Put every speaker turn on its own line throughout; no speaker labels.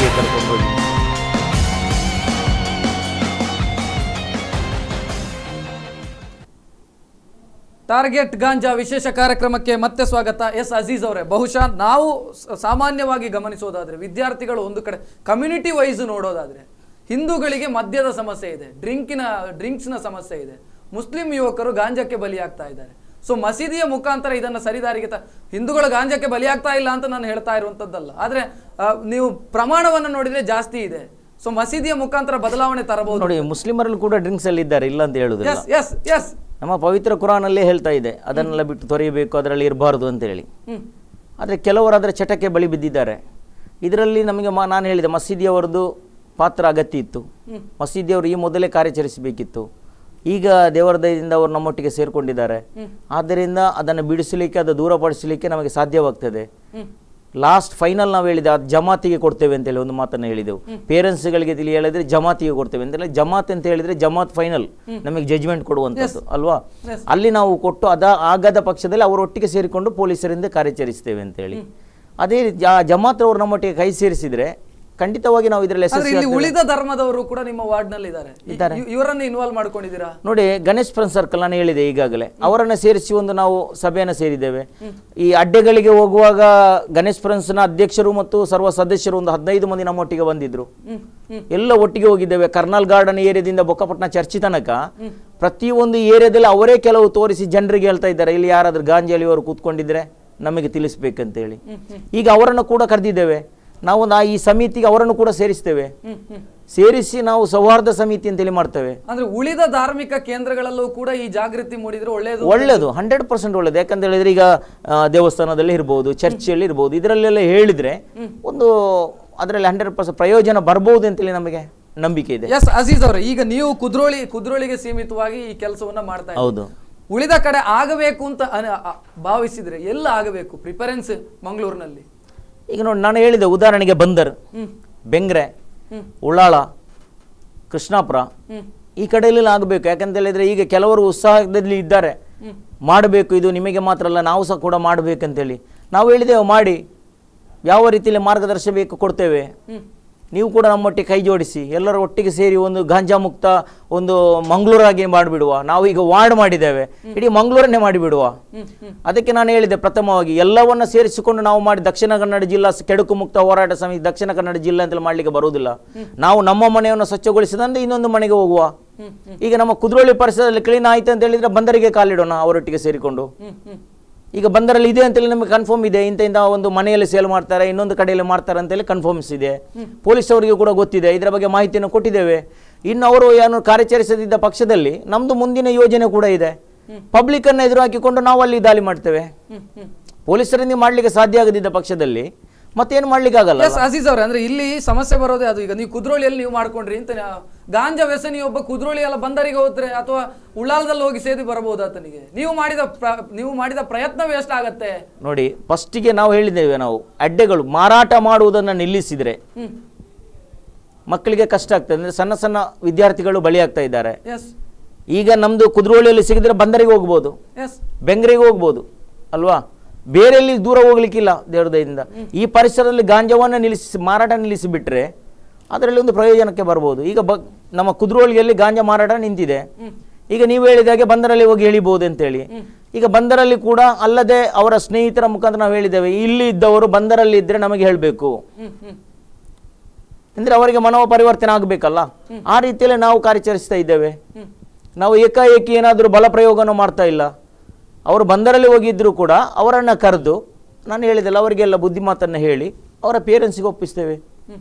ಅಲ್ಲಿಗೆ ಕರ್ಕೊಂಡು ಹೋಗಿ.
ಟಾರ್ಗೆಟ್ ಗಾಂಜಾ ವಿಶೇಷ ಕಾರ್ಯಕ್ರಮಕ್ಕೆ ಮತ್ತೆ ಸ್ವಾಗತ. ಎಸ್ ಅಜೀಜ್ ಅವರೇ, ಬಹುಶಃ ನಾವು ಸಾಮಾನ್ಯವಾಗಿ ಗಮನಿಸೋದಾದ್ರೆ ವಿದ್ಯಾರ್ಥಿಗಳು ಒಂದು ಕಡೆ ಕಮ್ಯುನಿಟಿ ವೈಸ್ ನೋಡೋದಾದ್ರೆ ಹಿಂದೂಗಳಿಗೆ ಮದ್ಯದ ಸಮಸ್ಯೆ ಇದೆ, ಡ್ರಿಂಕ್ಸ್ನ ಸಮಸ್ಯೆ ಇದೆ, ಮುಸ್ಲಿಂ ಯುವಕರು ಗಾಂಜಾಕ್ಕೆ ಬಲಿಯಾಗ್ತಾ ಇದ್ದಾರೆ. ಸೊ ಮಸೀದಿಯ ಮುಖಾಂತರ ಇದನ್ನ ಸರಿದಾರಿಗೆ ಹಿಂದೂಗಳು ಗಾಂಜಾಕ್ಕೆ ಬಲಿಯಾಗ್ತಾ ಇಲ್ಲ ಅಂತ ನಾನು ಹೇಳ್ತಾ ಇರುವಂತದ್ದಲ್ಲ, ಆದ್ರೆ ನೀವು ಪ್ರಮಾಣವನ್ನು ನೋಡಿದ್ರೆ ಜಾಸ್ತಿ ಇದೆ. ಸೊ ಮಸೀದಿಯ ಮುಖಾಂತರ ಬದಲಾವಣೆ ತರಬಹುದು.
ನೋಡಿ, ಮುಸ್ಲಿಮರಲ್ಲೂ ಕೂಡ ಡ್ರಿಂಕ್ಸ್ ಅಲ್ಲಿ ಇದ್ದಾರೆ, ಇಲ್ಲ ಅಂತ ಹೇಳುದಿಲ್ಲ.
ಎಸ್ ಎಸ್
ನಮ್ಮ ಪವಿತ್ರ ಕುರಾನಲ್ಲೇ ಹೇಳ್ತಾ ಇದೆ, ಅದನ್ನೆಲ್ಲ ಬಿಟ್ಟು ತೊರೆಯಬೇಕು, ಅದರಲ್ಲಿ ಇರಬಾರ್ದು ಅಂತೇಳಿ. ಆದರೆ ಕೆಲವರು ಅದರ ಚಟಕ್ಕೆ ಬಳಿ ಬಿದ್ದಿದ್ದಾರೆ. ಇದರಲ್ಲಿ ನಮಗೆ ನಾನು ಹೇಳಿದೆ, ಮಸೀದಿಯವರದ್ದು ಪಾತ್ರ ಅಗತ್ಯ ಇತ್ತು. ಮಸೀದಿಯವರು ಈ ಮೊದಲೇ ಕಾರ್ಯಾಚರಿಸಬೇಕಿತ್ತು. ಈಗ ದೇವರ ದಯದಿಂದ ಅವರು ನಮ್ಮೊಟ್ಟಿಗೆ ಸೇರ್ಕೊಂಡಿದ್ದಾರೆ. ಆದ್ದರಿಂದ ಅದನ್ನು ಬಿಡಿಸಲಿಕ್ಕೆ, ಅದು ದೂರಪಡಿಸಲಿಕ್ಕೆ ನಮಗೆ ಸಾಧ್ಯವಾಗ್ತದೆ. ಲಾಸ್ಟ್ ಫೈನಲ್ ನಾವು ಹೇಳಿದೆ, ಅದು ಜಮಾತಿಗೆ ಕೊಡ್ತೇವೆ ಅಂತೇಳಿ ಒಂದು ಮಾತನ್ನು ಹೇಳಿದೆವು. ಪೇರೆಂಟ್ಸ್ಗಳಿಗೆ ತಿಳಿ ಹೇಳಿದ್ರೆ ಜಮಾತಿಗೆ ಕೊಡ್ತೇವೆ ಅಂತೇಳಿ. ಜಮಾತ್ ಅಂತ ಹೇಳಿದ್ರೆ ಜಮಾತ್ ಫೈನಲ್ ನಮಗೆ ಜಜ್ಮೆಂಟ್ ಕೊಡುವಂಥದ್ದು ಅಲ್ವಾ. ಅಲ್ಲಿ ನಾವು ಕೊಟ್ಟು ಆಗದ ಪಕ್ಷದಲ್ಲಿ ಅವರೊಟ್ಟಿಗೆ ಸೇರಿಕೊಂಡು ಪೊಲೀಸರಿಂದ ಕಾರ್ಯಾಚರಿಸ್ತೇವೆ ಅಂತೇಳಿ. ಅದೇ ಜಮಾತ್ ಅವರು ನಮ್ಮೊಟ್ಟಿಗೆ ಕೈ ಸೇರಿಸಿದ್ರೆ ಖಂಡಿತವಾಗಿ ನಾವು ಇದರಲ್ಲಿ
ಉಳಿದ ಧರ್ಮದವರು ಕೂಡ ನಿಮ್ಮ ವಾರ್ಡ್ ನಲ್ಲಿ ಇದ್ದಾರೆ, ಇವರನ್ನು ಇನ್ವಾಲ್ವ್ ಮಾಡ್ಕೊಂಡಿದ್ದೀರಾ?
ನೋಡಿ, ಗಣೇಶ್ ಫ್ರೆಂಡ್ ಸರ್ಕಲ್ ನಾನು ಹೇಳಿದೆ ಈಗಾಗಲೇ, ಅವರನ್ನ ಸೇರಿಸಿ ಒಂದು ನಾವು ಸಭೆಯನ್ನು ಸೇರಿದ್ದೇವೆ. ಈ ಅಡ್ಡೆಗಳಿಗೆ ಹೋಗುವಾಗ ಗಣೇಶ್ ಫ್ರೆಂಡ್ಸ್ ನ ಅಧ್ಯಕ್ಷರು ಮತ್ತು ಸರ್ವ ಸದಸ್ಯರು ಒಂದು 15 ಮಂದಿ ನಮ್ಮೊಟ್ಟಿಗೆ ಬಂದಿದ್ರು. ಎಲ್ಲ ಒಟ್ಟಿಗೆ ಹೋಗಿದ್ದೇವೆ. ಕರ್ನಲ್ ಗಾರ್ಡನ್ ಏರಿಯಾದಿಂದ ಬೊಕ್ಕಪಟ್ಟಣ ಚರ್ಚಿ ತನಕ ಪ್ರತಿಯೊಂದು ಏರಿಯಾದಲ್ಲಿ ಅವರೇ ಕೆಲವು ತೋರಿಸಿ ಜನರಿಗೆ ಹೇಳ್ತಾ ಇದ್ದಾರೆ, ಇಲ್ಲಿ ಯಾರಾದ್ರೂ ಗಾಂಜಾಲಿ ಅವರು ಕೂತ್ಕೊಂಡಿದ್ರೆ ನಮಗೆ ತಿಳಿಸ್ಬೇಕಂತ ಹೇಳಿ. ಈಗ ಅವರನ್ನು ಕೂಡ ಕರೆದಿದ್ದೇವೆ ನಾವು. ಈ ಸಮಿತಿಗೆ ಅವರನ್ನು ಕೂಡ ಸೇರಿಸ್ತೇವೆ. ಸೇರಿಸಿ ನಾವು ಸೌಹಾರ್ದ ಸಮಿತಿ ಅಂತೇಳಿ ಮಾಡ್ತೇವೆ.
ಅಂದ್ರೆ ಉಳಿದ ಧಾರ್ಮಿಕ ಕೇಂದ್ರಗಳಲ್ಲೂ ಕೂಡ ಈ ಜಾಗೃತಿ ಮೂಡಿದ್ರೆ ಒಳ್ಳೇದು.
100% ಒಳ್ಳೇದು. ಯಾಕಂತ ಹೇಳಿದ್ರೆ ಈಗ ದೇವಸ್ಥಾನದಲ್ಲಿ ಇರ್ಬೋದು, ಚರ್ಚಲ್ಲಿ ಇರ್ಬೋದು, ಇದರಲ್ಲೆಲ್ಲ ಹೇಳಿದ್ರೆ ಒಂದು ಅದರಲ್ಲಿ 100% ಪ್ರಯೋಜನ ಬರ್ಬೋದು ಅಂತೇಳಿ ನಮಗೆ ನಂಬಿಕೆ ಇದೆ.
ಎಸ್ ಅಜೀಜ್ ಅವರೇ, ಈಗ ನೀವು ಕುದ್ರೋಳಿಗೆ ಸೀಮಿತವಾಗಿ ಈ ಕೆಲಸವನ್ನ ಮಾಡ್ತಾ ಇದ್ದೀರಿ.
ಹೌದು.
ಉಳಿದ ಕಡೆ ಆಗಬೇಕು ಅಂತ ಭಾವಿಸಿದ್ರೆ ಎಲ್ಲ ಆಗಬೇಕು ಪ್ರಿಫರೆನ್ಸ್ ಮಂಗಳೂರಿನಲ್ಲಿ?
ಈಗ ನೋಡಿ, ನಾನು ಹೇಳಿದೆ ಉದಾಹರಣೆಗೆ ಬಂದರ್, ಬೆಂಗ್ರೆ, ಉಳ್ಳಾಳ, ಕೃಷ್ಣಾಪುರ ಈ ಕಡೆಯಲ್ಲೆಲ್ಲ ಆಗಬೇಕು. ಯಾಕಂತ ಹೇಳಿದ್ರೆ ಈಗ ಕೆಲವರು ಉತ್ಸಾಹದಲ್ಲಿ ಇದ್ದಾರೆ, ಮಾಡಬೇಕು, ಇದು ನಿಮಗೆ ಮಾತ್ರ ಅಲ್ಲ ನಾವು ಸಹ ಕೂಡ ಮಾಡಬೇಕಂತೇಳಿ. ನಾವು ಹೇಳಿದೆವು ಮಾಡಿ, ಯಾವ ರೀತಿಯಲ್ಲಿ ಮಾರ್ಗದರ್ಶನ ಬೇಕು ಕೊಡ್ತೇವೆ. ನೀವು ಕೂಡ ನಮ್ಮೊಟ್ಟಿಗೆ ಕೈ ಜೋಡಿಸಿ ಎಲ್ಲರ ಒಟ್ಟಿಗೆ ಸೇರಿ ಒಂದು ಗಾಂಜಾ ಮುಕ್ತ ಒಂದು ಮಂಗಳೂರಾಗಿ ಮಾಡಿಬಿಡುವ. ನಾವು ಈಗ ವಾರ್ಡ್ ಮಾಡಿದ್ದೇವೆ, ಇಡೀ ಮಂಗಳೂರನ್ನೇ ಮಾಡಿಬಿಡುವ. ಅದಕ್ಕೆ ನಾನು ಹೇಳಿದೆ, ಪ್ರಥಮವಾಗಿ ಎಲ್ಲವನ್ನ ಸೇರಿಸಿಕೊಂಡು ನಾವು ಮಾಡಿ ದಕ್ಷಿಣ ಕನ್ನಡ ಜಿಲ್ಲಾ ಕೆಡುಕು ಮುಕ್ತ ಹೋರಾಟ ಸಮಿತಿ ದಕ್ಷಿಣ ಕನ್ನಡ ಜಿಲ್ಲಾ ಅಂತ ಮಾಡಲಿಕ್ಕೆ ಬರುವುದಿಲ್ಲ. ನಾವು ನಮ್ಮ ಮನೆಯನ್ನು ಸ್ವಚ್ಛಗೊಳಿಸಿದಂತೆ ಇನ್ನೊಂದು ಮನೆಗೆ ಹೋಗುವ. ಈಗ ನಮ್ಮ ಕುದ್ರೋಳಿ ಪರಿಸರದಲ್ಲಿ ಕ್ಲೀನ್ ಆಯ್ತು ಅಂತ ಹೇಳಿದ್ರೆ ಬಂದರಿಗೆ ಕಾಲಿಡೋಣ ಅವರೊಟ್ಟಿಗೆ ಸೇರಿಕೊಂಡು. ಈಗ ಬಂದರಲ್ಲಿ ಇದೆ ಅಂತೇಳಿ ನಮಗೆ ಕನ್ಫರ್ಮ್ ಇದೆ, ಇಂಥ ಒಂದು ಮನೆಯಲ್ಲಿ ಸೇಲ್ ಮಾಡ್ತಾರೆ, ಇನ್ನೊಂದು ಕಡೆಯಲ್ಲಿ ಮಾಡ್ತಾರೆ ಅಂತೇಳಿ ಕನ್ಫರ್ಮ್ಸ್ ಇದೆ. ಪೊಲೀಸ್ ಅವರಿಗೆ ಕೂಡ ಗೊತ್ತಿದೆ, ಇದರ ಬಗ್ಗೆ ಮಾಹಿತಿಯನ್ನು ಕೊಟ್ಟಿದ್ದೇವೆ. ಇನ್ನು ಅವರು ಏನು ಕಾರ್ಯಾಚರಿಸದಿದ್ದ ಪಕ್ಷದಲ್ಲಿ ನಮ್ದು ಮುಂದಿನ ಯೋಜನೆ ಕೂಡ ಇದೆ. ಪಬ್ಲಿಕ್ ಅನ್ನು ಎದುರು ಹಾಕಿಕೊಂಡು ನಾವು ಅಲ್ಲಿ ದಾಳಿ ಮಾಡ್ತೇವೆ. ಪೊಲೀಸರಿಂದ ಮಾಡ್ಲಿಕ್ಕೆ ಸಾಧ್ಯ ಆಗದಿದ್ದ ಪಕ್ಷದಲ್ಲಿ ಮತ್ತೇನು ಮಾಡ್ಲಿಕ್ಕೆ ಆಗಲ್ಲ.
ಅಜೀಜ್ ಅವ್ರೆ, ಅಂದ್ರೆ ಇಲ್ಲಿ ಸಮಸ್ಯೆ ಬರೋದೇ ಅದು. ಈಗ ನೀವು ಕುದ್ರೋಳಿಯಲ್ಲಿ ನೀವು ಮಾಡ್ಕೊಂಡ್ರಿ ಅಂತ ಗಾಂಜಾ ವ್ಯಸನಿ ಒಬ್ಬ ಕುದ್ರೋಳಿ ಎಲ್ಲ ಬಂದರಿಗೆ ಹೋದ್ರೆ ಅಥವಾ ಉಳ್ಳಾಲದಲ್ಲಿ ಹೋಗಿ ಸೇದಿ ಬರಬಹುದು ಆತನಿಗೆ. ನೀವು ಮಾಡಿದ ಪ್ರಯತ್ನವೇ ಎಷ್ಟಾಗತ್ತೆ
ನೋಡಿ. ಫಸ್ಟಿಗೆ ನಾವು ಹೇಳಿದ್ದೇವೆ, ನಾವು ಅಡ್ಡೆಗಳು ಮಾರಾಟ ಮಾಡುವುದನ್ನು ನಿಲ್ಲಿಸಿದ್ರೆ ಮಕ್ಕಳಿಗೆ ಕಷ್ಟ ಆಗ್ತದೆ. ಅಂದ್ರೆ ಸಣ್ಣ ಸಣ್ಣ ವಿದ್ಯಾರ್ಥಿಗಳು ಬಲಿಯಾಗ್ತಾ ಇದ್ದಾರೆ. ಈಗ ನಮ್ದು ಕುದ್ರೋಳಿಯಲ್ಲಿ ಸಿಗಿದ್ರೆ ಬಂದರಿಗೆ ಹೋಗ್ಬೋದು, ಬೆಂಗ್ರೆಗೆ ಹೋಗ್ಬೋದು ಅಲ್ವಾ, ಬೇರೆಲ್ಲಿ ದೂರ ಹೋಗ್ಲಿಕ್ಕಿಲ್ಲ ದೇವರ ದಯದಿಂದ. ಈ ಪರಿಸರದಲ್ಲಿ ಗಾಂಜಾವನ್ನು ಮಾರಾಟ ನಿಲ್ಲಿಸಿಬಿಟ್ರೆ ಅದರಲ್ಲಿ ಒಂದು ಪ್ರಯೋಜನಕ್ಕೆ ಬರ್ಬೋದು. ಈಗ ನಮ್ಮ ಕುದ್ರೋಳಿಯಲ್ಲಿ ಗಾಂಜಾ ಮಾರಾಟ ನಿಂತಿದೆ. ಈಗ ನೀವು ಹೇಳಿದಾಗೆ ಬಂದರಲ್ಲಿ ಹೋಗಿ ಹೇಳಿಬಹುದು ಅಂತೇಳಿ. ಈಗ ಬಂದರಲ್ಲಿ ಕೂಡ ಅಲ್ಲದೆ ಅವರ ಸ್ನೇಹಿತರ ಮುಖಾಂತರ ನಾವು ಹೇಳಿದ್ದೇವೆ, ಇಲ್ಲಿ ಇದ್ದವರು ಬಂದರಲ್ಲಿ ಇದ್ರೆ ನಮಗೆ ಹೇಳಬೇಕು ಅಂದ್ರೆ ಅವರಿಗೆ ಮನೋ ಪರಿವರ್ತನೆ ಆಗಬೇಕಲ್ಲ. ಆ ರೀತಿಯಲ್ಲಿ ನಾವು ಕಾರ್ಯಾಚರಿಸ್ತಾ ಇದ್ದೇವೆ. ನಾವು ಏಕಾಏಕಿ ಏನಾದರೂ ಬಲ ಪ್ರಯೋಗವನ್ನು ಮಾಡ್ತಾ ಇಲ್ಲ. ಅವರು ಬಂದರಲ್ಲಿ ಹೋಗಿದ್ರು ಕೂಡ ಅವರನ್ನು ಕರೆದು ನಾನು ಹೇಳಿದೆಲ್ಲ ಅವರಿಗೆಲ್ಲ ಬುದ್ಧಿಮಾತನ್ನು ಹೇಳಿ ಅವರ ಪೇರೆಂಟ್ಸಿಗೆ ಒಪ್ಪಿಸ್ತೇವೆ.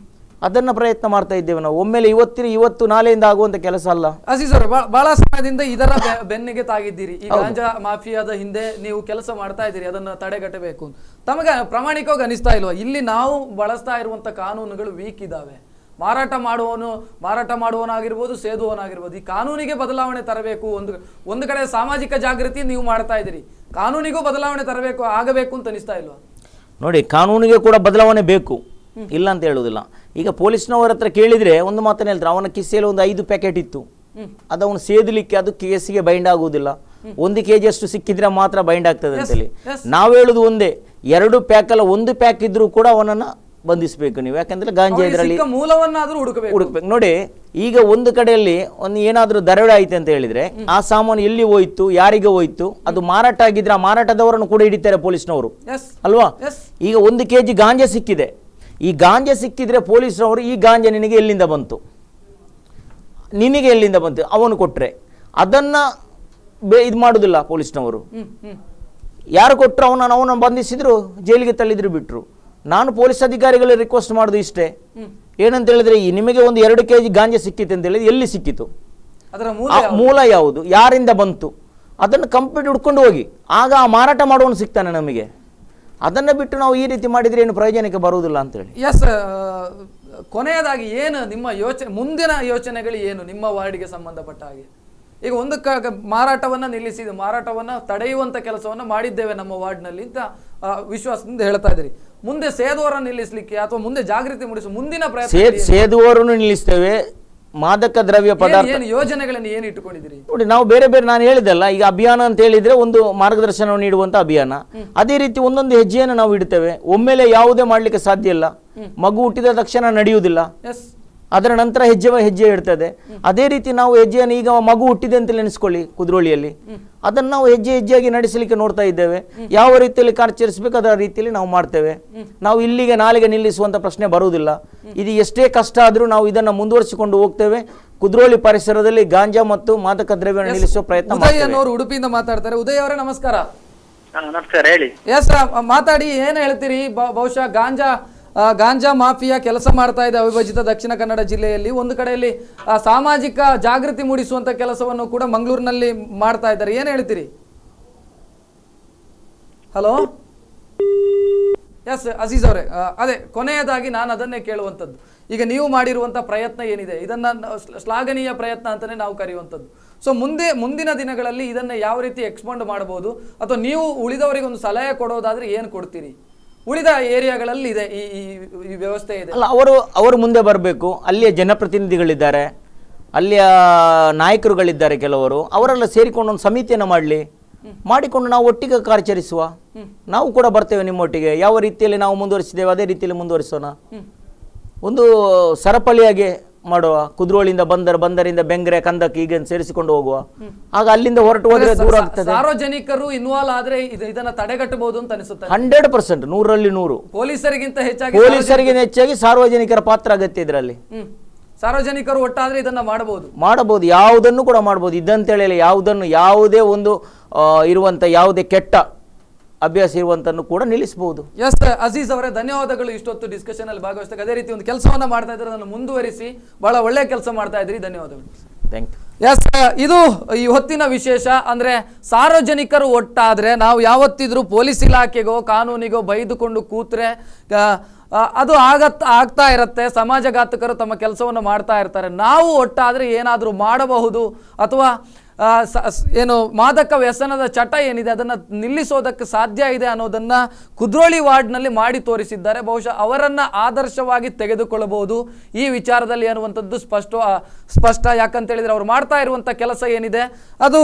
ಅದನ್ನ ಪ್ರಯತ್ನ ಮಾಡ್ತಾ ಇದ್ದೇವೆ ನಾವು. ಒಮ್ಮೆಲೆ ಇವತ್ತು ನಾಳೆಯಿಂದ ಆಗುವಂತ ಕೆಲಸ ಅಲ್ಲ.
ಅಜೀಜ್ ಅವರು, ಬಹಳ ಸಮಯದಿಂದ ಇದರ ಬೆನ್ನಿಗೆ ತಾಗಿದ್ದೀರಿ. ಈ ಗಾಂಜಾ ಮಾಫಿಯಾದ ಹಿಂದೆ ನೀವು ಕೆಲಸ ಮಾಡ್ತಾ ಇದ್ದೀರಿ, ಅದನ್ನು ತಡೆಗಟ್ಟಬೇಕು. ತಮಗೆ ಪ್ರಾಮಾಣಿಕವಾಗಿ ಅನಿಸ್ತಾ ಇಲ್ವಾ ಇಲ್ಲಿ ನಾವು ಬಳಸ್ತಾ ಇರುವಂತ ಕಾನೂನುಗಳು ವೀಕ್ ಇದಾವೆ? ಮಾರಾಟ ಮಾಡುವವನಾಗಿರ್ಬೋದು, ಸೇದುವವನಾಗಿರ್ಬೋದು, ಈ ಕಾನೂನಿಗೆ ಬದಲಾವಣೆ ತರಬೇಕು. ಒಂದು ಕಡೆ ಸಾಮಾಜಿಕ ಜಾಗೃತಿ ನೀವು ಮಾಡ್ತಾ ಇದ್ದೀರಿ, ಕಾನೂನಿಗೂ ಬದಲಾವಣೆ ಆಗಬೇಕು ಅಂತ ಅನಿಸ್ತಾ ಇಲ್ವಾ?
ನೋಡಿ, ಕಾನೂನಿಗೆ ಕೂಡ ಬದಲಾವಣೆ ಬೇಕು, ಇಲ್ಲ ಅಂತ ಹೇಳುವುದಿಲ್ಲ. ಈಗ ಪೊಲೀಸ್ನವರ ಹತ್ರ ಕೇಳಿದ್ರೆ ಒಂದು ಮಾತನ್ನ ಹೇಳ್ತಾರೆ, ಅವನ ಕಿಸೆಯಲ್ಲಿ ಒಂದು 5 ಪ್ಯಾಕೆಟ್ ಇತ್ತು, ಅದು ಅವನು ಸೇದಲಿಕ್ಕೆ ಅದು ಕೇಸಿಗೆ ಬೈಂಡ್ ಆಗುವುದಿಲ್ಲ. 1 kg ಅಷ್ಟು ಸಿಕ್ಕಿದ್ರೆ ಮಾತ್ರ ಬೈಂಡ್ ಆಗ್ತದೆ ಅಂತೇಳಿ. ನಾವು ಹೇಳುದು ಒಂದೇ, 2 ಪ್ಯಾಕ್ ಅಲ್ಲ 1 ಪ್ಯಾಕ್ ಇದ್ರೂ ಕೂಡ ಅವನನ್ನ ಬಂಧಿಸಬೇಕು ನೀವು, ಯಾಕಂದ್ರೆ ಗಾಂಜಾ ಇದರಲ್ಲಿ
ಮೂಲವನ್ನಾದ್ರೂ ಹುಡುಕಬೇಕು.
ನೋಡಿ, ಈಗ ಒಂದು ಕಡೆಯಲ್ಲಿ ಒಂದು ಏನಾದ್ರೂ ದರೋಡೆ ಆಯ್ತು ಅಂತ ಹೇಳಿದ್ರೆ ಆ ಸಾಮಾನು ಎಲ್ಲಿ ಹೋಯ್ತು, ಯಾರಿಗೆ ಹೋಯ್ತು, ಅದು ಮಾರಾಟ ಆಗಿದ್ರೆ ಆ ಮಾರಾಟದವರನ್ನು ಕೂಡ ಹಿಡಿತಾರೆ ಪೊಲೀಸ್ನವರು ಅಲ್ವಾ. ಈಗ 1 kg ಗಾಂಜಾ ಸಿಕ್ಕಿದೆ, ಈ ಗಾಂಜಾ ಸಿಕ್ಕಿದ್ರೆ ಪೊಲೀಸ್ನವರು ಈ ಗಾಂಜಾ ನಿನಗೆ ಎಲ್ಲಿಂದ ಬಂತು, ನಿನಗೆ ಎಲ್ಲಿಂದ ಬಂತು, ಅವನು ಕೊಟ್ರೆ ಅದನ್ನ ಇದು ಮಾಡುದಿಲ್ಲ ಪೊಲೀಸ್ನವರು. ಯಾರು ಕೊಟ್ಟರು ಅವನ ಬಂಧಿಸಿದ್ರು, ಜೈಲಿಗೆ ತಳ್ಳಿದ್ರು, ಬಿಟ್ರು. ನಾನು ಪೊಲೀಸ್ ಅಧಿಕಾರಿಗಳಿಗೆ ರಿಕ್ವೆಸ್ಟ್ ಮಾಡೋದು ಇಷ್ಟೇ, ಏನಂತ ಹೇಳಿದ್ರೆ ಈ ನಿಮಗೆ ಒಂದು 2 kg ಗಾಂಜಾ ಸಿಕ್ಕಿತು ಅಂತ ಹೇಳಿದ್ರೆ ಎಲ್ಲಿ ಸಿಕ್ಕಿತು, ಅದರ ಮೂಲ ಯಾವುದು, ಯಾರಿಂದ ಬಂತು, ಅದನ್ನು ಕಂಪ್ಲೀಟ್ ಹುಡ್ಕೊಂಡು ಹೋಗಿ. ಆಗ ಆ ಮಾರಾಟ ಮಾಡುವನು ಸಿಗ್ತಾನೆ ನಮಗೆ. ಅದನ್ನ ಬಿಟ್ಟು ನಾವು ಈ ರೀತಿ ಮಾಡಿದ್ರೆ ಏನು ಪ್ರಯೋಜನಕ್ಕೆ ಬರುವುದಿಲ್ಲ ಅಂತ ಹೇಳಿ.
ಎಸ್, ಕೊನೆಯದಾಗಿ ಏನು ನಿಮ್ಮ ಮುಂದಿನ ಯೋಚನೆಗಳು ಏನು ನಿಮ್ಮ ವಾರ್ಡ್ಗೆ ಸಂಬಂಧಪಟ್ಟ ಹಾಗೆ? ಈಗ ಒಂದು ಮಾರಾಟವನ್ನ ನಿಲ್ಲಿಸಿದ, ಮಾರಾಟವನ್ನ ತಡೆಯುವಂತ ಕೆಲಸವನ್ನ ಮಾಡಿದ್ದೇವೆ ನಮ್ಮ ವಾರ್ಡ್ನಲ್ಲಿ ಅಂತ ವಿಶ್ವಾಸದಿಂದ ಹೇಳ್ತಾ ಇದ್ದೀರಿ. ಮುಂದೆ ಸೇದುವರನ್ನು ನಿಲ್ಲಿಸಲಿಕ್ಕೆ ಅಥವಾ ಮುಂದೆ ಜಾಗೃತಿ ಮೂಡಿಸುವ ಮುಂದಿನ ಪ್ರಯತ್ನ?
ಸೇದುವರನ್ನು ನಿಲ್ಲಿಸ್ತೇವೆ. ಮಾದಕ ದ್ರವ್ಯ ಪದಾರ್ಥ
ಯೋಜನೆಗಳನ್ನು ಏನು ಇಟ್ಟುಕೊಂಡಿದ್ದೀರಿ?
ನೋಡಿ, ನಾವು ಬೇರೆ ಬೇರೆ, ನಾನು ಹೇಳಿದಲ್ಲ ಈಗ ಅಭಿಯಾನ ಅಂತ ಹೇಳಿದ್ರೆ ಒಂದು ಮಾರ್ಗದರ್ಶನ ನೀಡುವಂತ ಅಭಿಯಾನ. ಅದೇ ರೀತಿ ಒಂದೊಂದು ಹೆಜ್ಜೆಯನ್ನು ನಾವು ಇಡ್ತೇವೆ. ಒಮ್ಮೆಲೆ ಯಾವುದೇ ಮಾಡ್ಲಿಕ್ಕೆ ಸಾಧ್ಯ ಇಲ್ಲ. ಮಗು ಹುಟ್ಟಿದ ತಕ್ಷಣ ನಡೆಯುವುದಿಲ್ಲ, ಅದರ ನಂತರ ಹೆಜ್ಜೆ ಇಡ್ತದೆ. ಅದೇ ರೀತಿ ನಾವು ಹೆಜ್ಜೆಯನ್ನು, ಈಗ ಮಗು ಹುಟ್ಟಿದೆ ಅಂತ ನೆನೆಸ್ಕೊಳ್ಳಿ ಕುದ್ರೋಳಿಯಲ್ಲಿ, ಅದನ್ನು ನಾವು ಹೆಜ್ಜೆಯಾಗಿ ನಡೆಸಲಿಕ್ಕೆ ನೋಡ್ತಾ ಇದ್ದೇವೆ. ಯಾವ ರೀತಿಯಲ್ಲಿ ಕಾರ್ಯಾಚರಿಸಬೇಕು ಅದರ ರೀತಿಯಲ್ಲಿ ನಾವು ಮಾಡ್ತೇವೆ. ನಾವು ಇಲ್ಲಿಗೆ ನಾಳೆಗೆ ನಿಲ್ಲಿಸುವಂತ ಪ್ರಶ್ನೆ ಬರುವುದಿಲ್ಲ. ಇದು ಎಷ್ಟೇ ಕಷ್ಟ ಆದ್ರೂ ನಾವು ಇದನ್ನ ಮುಂದುವರಿಸಿಕೊಂಡು ಹೋಗ್ತೇವೆ. ಕುದ್ರೋಳಿ ಪರಿಸರದಲ್ಲಿ ಗಾಂಜಾ ಮತ್ತು ಮಾದಕ ದ್ರವ್ಯವನ್ನು ನಿಲ್ಲಿಸುವ ಪ್ರಯತ್ನ.
ಉದಯ್ ಅವರು ಉಡುಪಿಯಿಂದ ಮಾತಾಡ್ತಾರೆ. ಉದಯ್ ಅವರೇ ನಮಸ್ಕಾರ.
ನಮಸ್ಕಾರ, ಹೇಳಿ.
ಎಸ್, ಮಾತಾಡಿ, ಏನ್ ಹೇಳ್ತೀರಿ? ಬಹುಶಃ ಗಾಂಜಾ ಮಾಫಿಯಾ ಕೆಲಸ ಮಾಡ್ತಾ ಇದೆ ಅವಿಭಜಿತ ದಕ್ಷಿಣ ಕನ್ನಡ ಜಿಲ್ಲೆಯಲ್ಲಿ. ಒಂದು ಕಡೆಯಲ್ಲಿ ಸಾಮಾಜಿಕ ಜಾಗೃತಿ ಮೂಡಿಸುವಂತ ಕೆಲಸವನ್ನು ಕೂಡ ಮಂಗಳೂರಿನಲ್ಲಿ ಮಾಡ್ತಾ ಇದ್ದಾರೆ. ಏನ್ ಹೇಳ್ತೀರಿ? ಹಲೋ, ಎಸ್ ಅಜೀಜ್ ಅವರೇ, ಅದೇ ಕೊನೆಯದಾಗಿ ನಾನು ಅದನ್ನೇ ಕೇಳುವಂಥದ್ದು. ಈಗ ನೀವು ಮಾಡಿರುವಂಥ ಪ್ರಯತ್ನ ಏನಿದೆ, ಇದನ್ನ ಶ್ಲಾಘನೀಯ ಪ್ರಯತ್ನ ಅಂತಾನೆ ನಾವು ಕರೆಯುವಂಥದ್ದು. ಸೊ ಮುಂದಿನ ದಿನಗಳಲ್ಲಿ ಇದನ್ನ ಯಾವ ರೀತಿ ಎಕ್ಸ್ಪಾಂಡ್ ಮಾಡಬಹುದು, ಅಥವಾ ನೀವು ಉಳಿದವರಿಗೆ ಒಂದು ಸಲಹೆ ಕೊಡೋದಾದ್ರೆ ಏನು ಕೊಡ್ತೀರಿ? ಉಳಿದ ಏರಿಯಾಗಳಲ್ಲಿ ಇದೆ ಈ ವ್ಯವಸ್ಥೆ ಇದೆ
ಅಲ್ಲ, ಅವರು ಮುಂದೆ ಬರಬೇಕು. ಅಲ್ಲಿಯ ಜನಪ್ರತಿನಿಧಿಗಳಿದ್ದಾರೆ, ಅಲ್ಲಿಯ ನಾಯಕರುಗಳಿದ್ದಾರೆ ಕೆಲವರು, ಅವರೆಲ್ಲ ಸೇರಿಕೊಂಡು ಒಂದು ಸಮಿತಿಯನ್ನು ಮಾಡಿಕೊಂಡು ನಾವು ಒಟ್ಟಿಗೆ ಕಾರ್ಯಾಚರಿಸುವ. ನಾವು ಕೂಡ ಬರ್ತೇವೆ ನಿಮ್ಮೊಟ್ಟಿಗೆ. ಯಾವ ರೀತಿಯಲ್ಲಿ ನಾವು ಮುಂದುವರಿಸಿದ್ದೇವೆ ಅದೇ ರೀತಿಯಲ್ಲಿ ಮುಂದುವರಿಸೋಣ. ಒಂದು ಸರಪಳಿಯಾಗಿ ಮಾಡುವ. ಕುದ್ರೋಳಿಂದ ಬಂದರಿಂದ ಬೆಂಗ್ರೆ, ಕಂದಕ್ಕೆ ಈಗ ಸೇರಿಸಿಕೊಂಡು ಹೋಗುವ. ಆಗ ಅಲ್ಲಿಂದ ಹೊರಟು ಹೋದ್ರೆ ದೂರ ಆಗ್ತದೆ.
ಸಾರ್ವಜನಿಕರು ಇನ್ವಾಲ್ವ್ ಆದ್ರೆ ಇದನ್ನ ತಡೆಗಟ್ಟಬಹುದು ಅಂತ ಅನಿಸುತ್ತೆ.
100%, 100ರಲ್ಲಿ 100.
ಪೊಲೀಸರಿಗಿಂತ
ಹೆಚ್ಚಾಗಿ ಸಾರ್ವಜನಿಕರ ಪಾತ್ರ ಅಗತ್ಯ ಇದರಲ್ಲಿ.
ಸಾರ್ವಜನಿಕರು ಒಟ್ಟಾದ್ರೆ ಇದನ್ನ ಮಾಡಬಹುದು,
ಯಾವುದನ್ನು ಕೂಡ ಮಾಡಬಹುದು. ಇದಂತೇಳಿ ಯಾವುದೇ ಒಂದು ಇರುವಂತ ಯಾವುದೇ ಕೆಟ್ಟ ಅಭ್ಯಾಸ ಇರುವಂತನ್ನು ಕೂಡ ನಿಲ್ಲಿಸಬಹುದು.
ಎಸ್ ಅಜೀಜ್ ಅವರೇ, ಧನ್ಯವಾದಗಳು ಇಷ್ಟೊತ್ತು ಡಿಸ್ಕಷನ್ ಅಲ್ಲಿ ಭಾಗವಹಿಸಿದಾಗ. ಅದೇ ರೀತಿ ಒಂದು ಕೆಲಸವನ್ನ ಮಾಡ್ತಾ ಇದ್ರೆ ಅದನ್ನು ಮುಂದುವರಿಸಿ, ಬಹಳ ಒಳ್ಳೆಯ ಕೆಲಸ ಮಾಡ್ತಾ ಇದ್ರಿ. ಧನ್ಯವಾದಗಳು.
Thank you.
ಎಸ್, ಇದು ಈ ಹೊತ್ತಿನ ವಿಶೇಷ. ಅಂದ್ರೆ ಸಾರ್ವಜನಿಕರು ಒಟ್ಟಾದ್ರೆ, ನಾವು ಯಾವತ್ತಿದ್ರೂ ಪೊಲೀಸ್ ಇಲಾಖೆಗೋ ಕಾನೂನಿಗೋ ಬೈದುಕೊಂಡು ಕೂತ್ರೆ ಅದು ಆಗ್ತಾ ಇರುತ್ತೆ. ಸಮಾಜಘಾತಕರು ತಮ್ಮ ಕೆಲಸವನ್ನು ಮಾಡ್ತಾ ಇರ್ತಾರೆ. ನಾವು ಒಟ್ಟಾದ್ರೆ ಏನಾದರೂ ಮಾಡಬಹುದು, ಅಥವಾ ಏನು ಮಾದಕ ವ್ಯಸನದ ಚಟ ಏನಿದೆ ಅದನ್ನು ನಿಲ್ಲಿಸೋದಕ್ಕೆ ಸಾಧ್ಯ ಇದೆ ಅನ್ನೋದನ್ನ ಕುದ್ರೋಳಿ ವಾರ್ಡ್ನಲ್ಲಿ ಮಾಡಿ ತೋರಿಸಿದ್ದಾರೆ. ಬಹುಶಃ ಅವರನ್ನ ಆದರ್ಶವಾಗಿ ತೆಗೆದುಕೊಳ್ಳಬಹುದು ಈ ವಿಚಾರದಲ್ಲಿ ಅನ್ನುವಂಥದ್ದು ಸ್ಪಷ್ಟ. ಯಾಕಂತ ಹೇಳಿದ್ರೆ ಅವ್ರು ಮಾಡ್ತಾ ಇರುವಂಥ ಕೆಲಸ ಏನಿದೆ ಅದು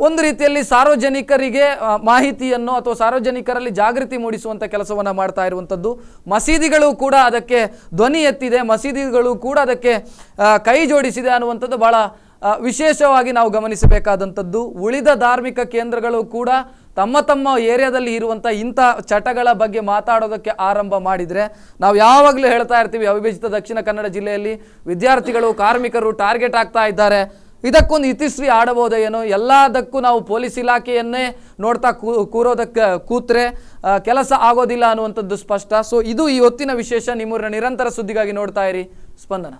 ಒಂದು ರೀತಿಯಲ್ಲಿ ಸಾರ್ವಜನಿಕರಿಗೆ ಮಾಹಿತಿಯನ್ನು ಅಥವಾ ಸಾರ್ವಜನಿಕರಲ್ಲಿ ಜಾಗೃತಿ ಮೂಡಿಸುವಂಥ ಕೆಲಸವನ್ನು ಮಾಡ್ತಾ ಇರುವಂಥದ್ದು. ಮಸೀದಿಗಳು ಕೂಡ ಅದಕ್ಕೆ ಧ್ವನಿ ಎತ್ತಿದೆ, ಮಸೀದಿಗಳು ಕೂಡ ಅದಕ್ಕೆ ಕೈ ಜೋಡಿಸಿದೆ ಅನ್ನುವಂಥದ್ದು ಬಹಳ ವಿಶೇಷವಾಗಿ ನಾವು ಗಮನಿಸಬೇಕಾದಂಥದ್ದು. ಉಳಿದ ಧಾರ್ಮಿಕ ಕೇಂದ್ರಗಳು ಕೂಡ ತಮ್ಮ ಏರಿಯಾದಲ್ಲಿ ಇರುವಂಥ ಇಂಥ ಚಟಗಳ ಬಗ್ಗೆ ಮಾತಾಡೋದಕ್ಕೆ ಆರಂಭ ಮಾಡಿದರೆ, ನಾವು ಯಾವಾಗಲೂ ಹೇಳ್ತಾ ಇರ್ತೀವಿ ಅವಿಭಜಿತ ದಕ್ಷಿಣ ಕನ್ನಡ ಜಿಲ್ಲೆಯಲ್ಲಿ ವಿದ್ಯಾರ್ಥಿಗಳು, ಕಾರ್ಮಿಕರು ಟಾರ್ಗೆಟ್ ಆಗ್ತಾ ಇದ್ದಾರೆ, ಇದಕ್ಕೊಂದು ಇತಿಶ್ರೀ ಆಡಬಹುದೇನೋ, ಎಲ್ಲದಕ್ಕೂ ನಾವು ಪೊಲೀಸ್ ಇಲಾಖೆಯನ್ನೇ ನೋಡ್ತಾ ಕೂತ್ರೆ ಕೆಲಸ ಆಗೋದಿಲ್ಲ ಅನ್ನುವಂಥದ್ದು ಸ್ಪಷ್ಟ. ಸೊ ಇದು ಈ ಹೊತ್ತಿನ ವಿಶೇಷ. ನಿಮ್ಮೂರಿನ ನಿರಂತರ ಸುದ್ದಿಗಾಗಿ ನೋಡ್ತಾ ಇರಿ ಸ್ಪಂದನ.